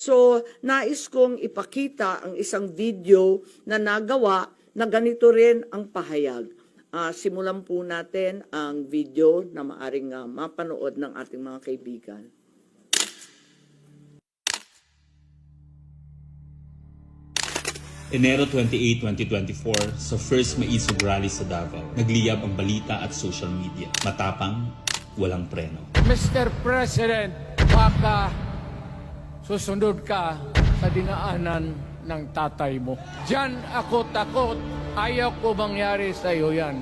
So, nais kong ipakita ang isang video na nagawa na ganito rin ang pahayag. Simulan po natin ang video na maaring mapanood ng ating mga kaibigan. Enero 28, 2024, sa first Maisog Rally sa Davao, nagliyab ang balita at social media. Matapang, walang preno. Mr. President, baka susunod ka sa dinaanan ng tatay mo. Diyan ako takot. Ayaw ko mangyari sa iyo yan.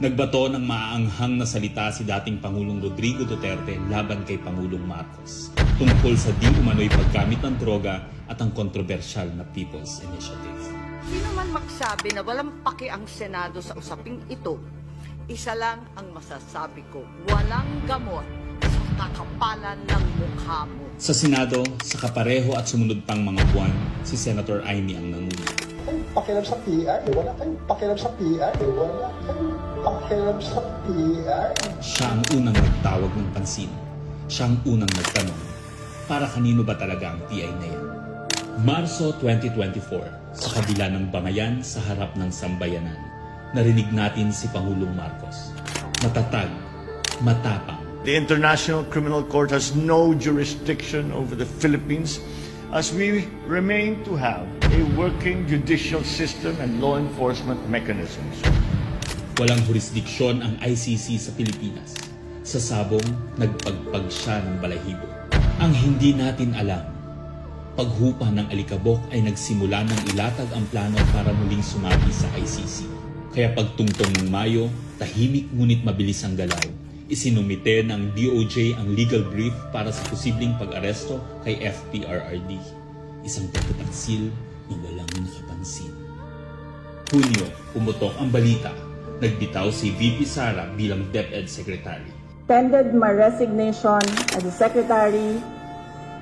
Nagbato ng maaanghang na salita si dating Pangulong Rodrigo Duterte laban kay Pangulong Marcos tungkol sa di umano'y paggamit ng droga at ang kontrobersyal na People's Initiative. Sino man magsabi na walang paki ang Senado sa usaping ito, isa lang ang masasabi ko, walang gamot sa kakapalan ng mukha mo. Sa Senado, sa kapareho at sumunod pang mga buwan, si Senator Amy ang nangulo. Pakialam sa PR, wala kayong pakialam sa PR, wala kayong pakialam sa PR. Siya ang unang nagtawag ng pansin. Siya ang unang nagtanong, para kanino ba talaga ang TI na yan? Marso 2024, sa kabila ng bangayan sa harap ng sambayanan, narinig natin si Pangulong Marcos. Matatag, matapang. The International Criminal Court has no jurisdiction over the Philippines as we remain to have a working judicial system and law enforcement mechanisms. Walang jurisdiksyon ang ICC sa Pilipinas. Sa sabong, nagpagpag siya ng balahibo. Ang hindi natin alam, paghupa ng alikabok ay nagsimula ng ilatag ang plano para muling sumagi sa ICC. Kaya pagtungtong ng Mayo, tahimik ngunit mabilis ang galaw. Isinumite ng DOJ ang legal brief para sa posibleng pag-aresto kay FPRRD. Isang pagtataksil na walang nakapansin. Hunyo, pumutok ang balita. Nagbitaw si VP Sara bilang DepEd Secretary. Tendered my resignation as the Secretary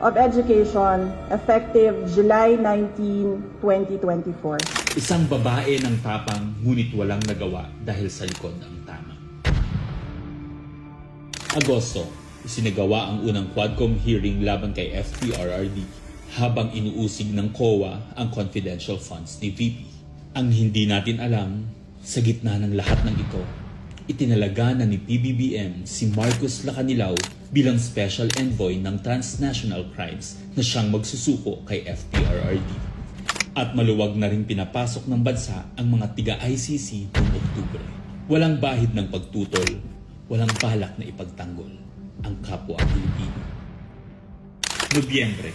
of Education effective July 19, 2024. Isang babae ng tapang ngunit walang nagawa dahil sa likod ang tama. Agosto, isinagawa ang unang Quadcom hearing laban kay FPRRD habang inuusig ng COA ang confidential funds ni VP. Ang hindi natin alam, sa gitna ng lahat ng ito, itinalaga na ni PBBM si Marcos Lacanilao bilang Special Envoy ng Transnational Crimes na siyang magsusuko kay FPRRD. At maluwag na rin pinapasok ng bansa ang mga tiga-ICC noong Oktubre. Walang bahid ng pagtutol, walang balak na ipagtanggol ang kapwa Pilipino. Nobyembre,